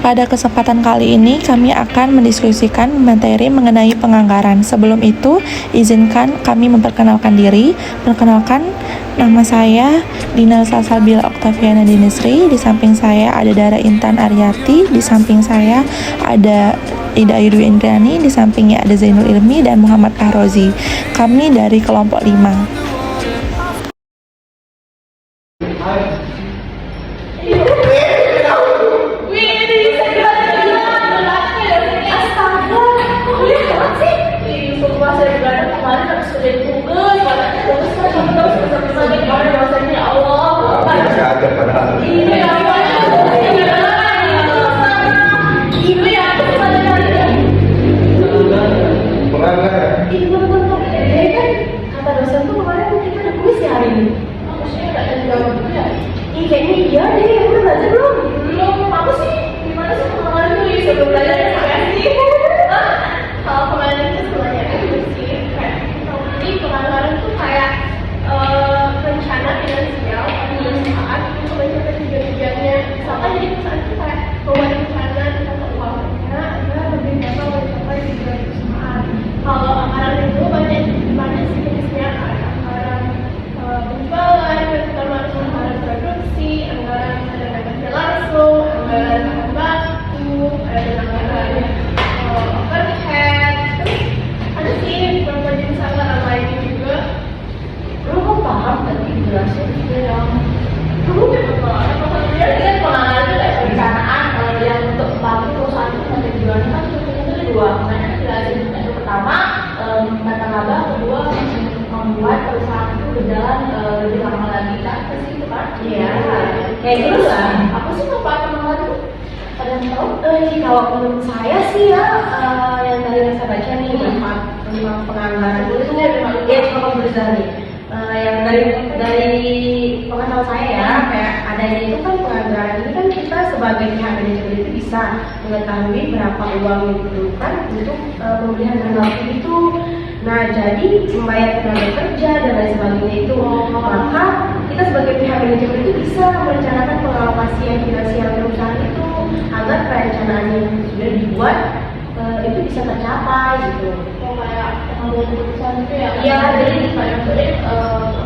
Pada kesempatan kali ini kami akan mendiskusikan materi mengenai penganggaran. Sebelum itu, izinkan kami memperkenalkan diri. Perkenalkan, nama saya Dina Salsabila Oktaviana Dinisri. Di samping saya ada Dara Intan Aryati. Di samping saya ada Ida Ayu Dwi Indriani. Di sampingnya ada Zainul Ilmi dan Muhammad Kahrozi. Kami dari kelompok 5. Kayaknya iya deh, udah belajar belum? Belum, apa sih? Gimana sih kemarin tuh sebelum belajar ya saya sih? Kalau kemarin itu sebenarnya itu sih jadi kemarin tuh kayak rencana finansial perusahaan untuk mencapai tujuan-tujuannya. Misalkan jadi perusahaan itu kayak membuat rencana tentang keuangannya agar lebih dapat mencapai tujuan perusahaan. Kalau anggaran itu banyak sih jenisnya, kayak anggaran penjualan, termasuk anggaran produksi, anggaran dana kerja langsung, anggaran bahan baku, ada anggaran overhead. Terus ada sih beberapa jenis anggaran lainnya juga. Lu kok paham tadi jelasin juga yang dulu cepet banget. Maksudnya kan pengenalan itu kayak perencanaan. Kalau yang untuk membangun perusahaan itu ada tujuannya kan sebetulnya itu ada dua. Makanya jelasin yang pertama tata laba, kedua membuat perusahaan itu berjalan lebih lama lagi kan, pasti itu kan? Iya. Kayak gitu lah. Apa sih manfaat pengenalan itu? Ada yang tahu? Kalau menurut saya sih ya, yang dari yang saya baca nih manfaat tentang penganggaran itu ya cuma berusaha nih. Yang dari pengetahuan saya ya, kayak adanya itu kan penganggaran ini kan kita sebagai pihak manajemen itu bisa mengetahui berapa uang yang diperlukan untuk pembelian barang itu. Nah, jadi membayar tenaga kerja dan lain sebagainya itu, maka kita sebagai pihak manajemen itu bisa merencanakan pengalokasian finansial perusahaan itu agar perencanaan yang sudah dibuat itu bisa tercapai gitu. Kayak pengambilan keputusan itu ya? Iya, jadi kayak nentuin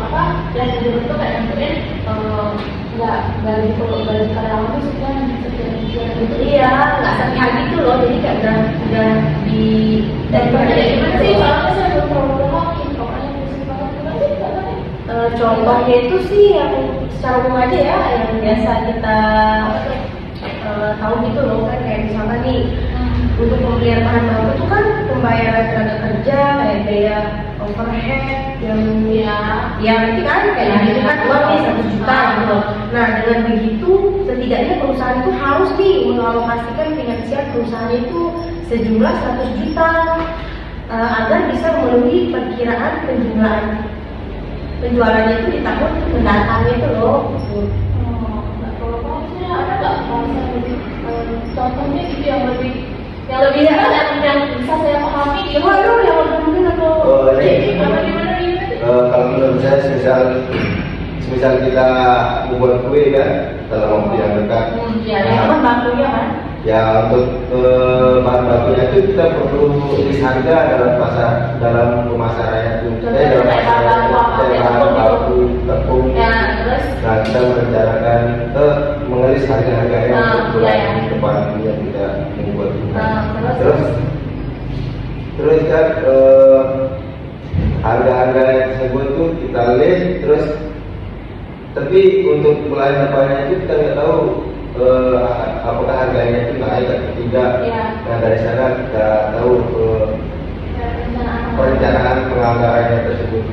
apa? Yang dibentuk kayak nentuin nggak dari karyawan itu sekian gitu. Iya, nggak sepihak gitu loh. Jadi kayak udah di dari gimana sih? Soalnya saya belum terlalu paham. Pokoknya pusing banget. Contohnya itu sih yang secara umum aja ya, yang biasa kita tahu gitu loh, kan kayak misalkan nih untuk pembelian bahan baku itu kan pembayaran tenaga kerja kayak biaya overhead yang ya nanti kan kayak gitu kan uang nih 1 juta gitu. Nah, dengan begitu setidaknya perusahaan itu harus nih mengalokasikan finansial perusahaan itu sejumlah 100 juta agar bisa memenuhi perkiraan penjualannya itu di tahun mendatang itu loh. Ada nggak contohnya gitu yang lebih yang bisa saya pahami gitu? Yang lebih mungkin atau gimana? Kalau menurut saya semisal kita membuat kue kan dalam waktu yang dekat. Bahan bakunya kan? Ya, untuk bahan bakunya itu kita perlu list harga dalam pemasaran itu. Dalam bahan baku tepung. Ya, terus? Nah, kita merencanakan mengelis harga-harganya untuk bulan depan yang kita membuat. Terus kan harga-harga tersebut tuh kita list, terus tapi untuk bulan depannya itu kita nggak tahu apakah harganya itu naik atau tidak. Nah, dari sana kita tahu perencanaan penganggarannya tersebut.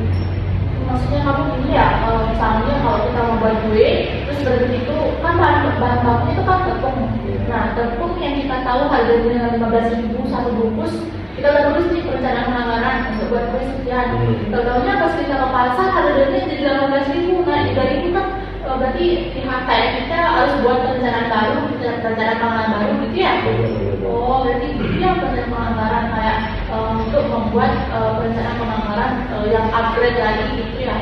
Maksudnya kamu gini ya, misalnya kalau kita mau buat kue, terus begitu kan bahan bakunya itu kan tepung. Nah, tepung yang kita tahu harganya 15.000 satu bungkus, kita udah tulis nih perencanaan penganggaran untuk buat kue sekian. Contohnya pas kita ke pasar harganya jadi 18.000. Nah, dari itu kan berarti pihak kayak kita harus buat perencanaan baru, perencanaan penganggaran baru gitu ya? Oh, berarti itu yang perencanaan penganggaran kayak untuk membuat perencanaan penganggaran yang upgrade lagi gitu ya.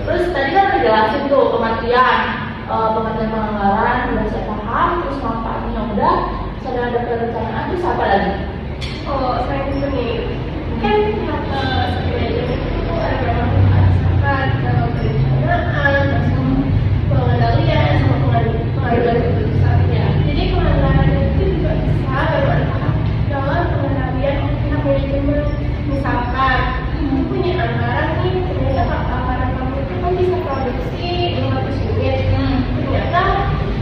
Terus tadi kan udah jelasin tuh pengertian penganggaran udah saya paham, terus manfaatnya udah. sedang ada perencanaan terus apa lagi? Oh, selain itu nih, kan manajemen itu ada beberapa perencanaan, pengendalian, sama pengambilan keputusan. Ya. Jadi pengendalian itu juga bisa bermanfaat dalam pengendalian pihak manajemen. Misalkan punya anggaran nih, ternyata anggaran kamu itu kan bisa produksi 500 unit. Ternyata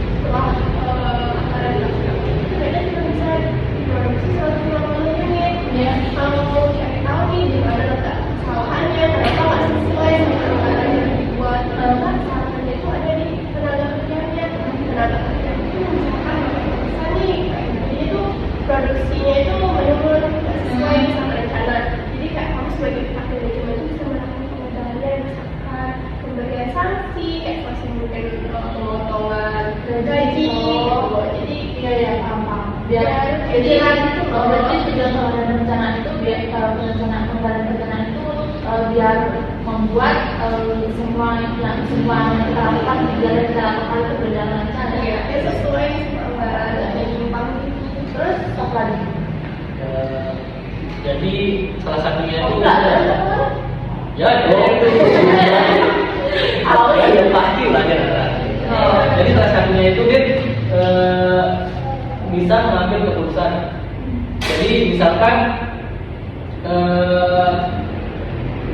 setelah anggaran kamu itu ternyata cuma bisa diproduksi 150 unit. Ya. Kalau mau cari tahu nih di mana letak kesalahannya, kenapa nggak sesuai sama anggaran yang dibuat, kan kesalahannya itu ada di tenaga kerjanya. Tenaga kerja itu misalkan nggak bisa nih, jadi itu produksinya itu benar-benar nggak sesuai sama rencana. Jadi kayak kamu sebagai pihak manajemen itu bisa melakukan pengendalian, misalkan pemberian sanksi, kayak masih mungkin pemotongan gaji. Jadi ya paham. Biar jadi lagi tuh berarti tujuan pengendalian perencanaan itu biar pengendalian perencanaan itu biar membuat semua yang kita lakukan kita lakukan itu berjalan lancar. Ya sesuai anggaran dan menyimpang. Terus apa lagi? Jadi salah satunya itu ya pasti lah ya. Jadi salah satunya itu dia bisa mengambil keputusan. Jadi misalkan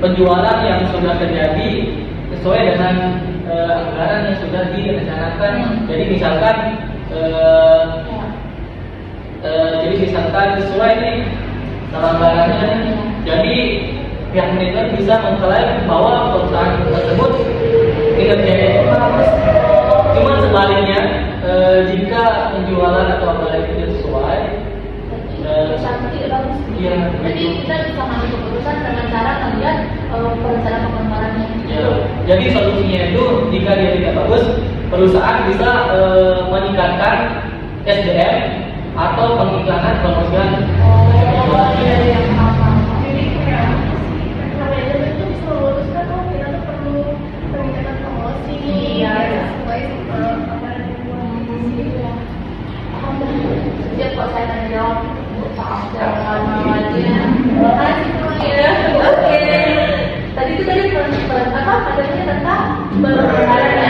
penjualan yang sudah terjadi sesuai dengan anggaran yang sudah direncanakan. Jadi misalkan sesuai nih sama anggarannya. Jadi pihak manajemen bisa mengklaim bahwa perusahaan tersebut kinerjanya itu bagus. Cuma sebaliknya jika penjualan atau anggaran itu tidak sesuai, perusahaan tidak bagus. Iya. Jadi kita bisa mengambil keputusan dengan cara melihat perencanaan pengembangannya. Ya. Jadi solusinya itu jika dia tidak bagus, perusahaan bisa meningkatkan SDM atau pengiklanan promosian. Iya, paham. Jadi kayak manajemen itu bisa memutuskan kita tuh perlu peningkatan promosi. Iya, sesuai sama apa yang dibuat. Sejak kok saya tanya jawab, terima kasih semuanya. Oke. Tadi itu materinya tentang pengendalian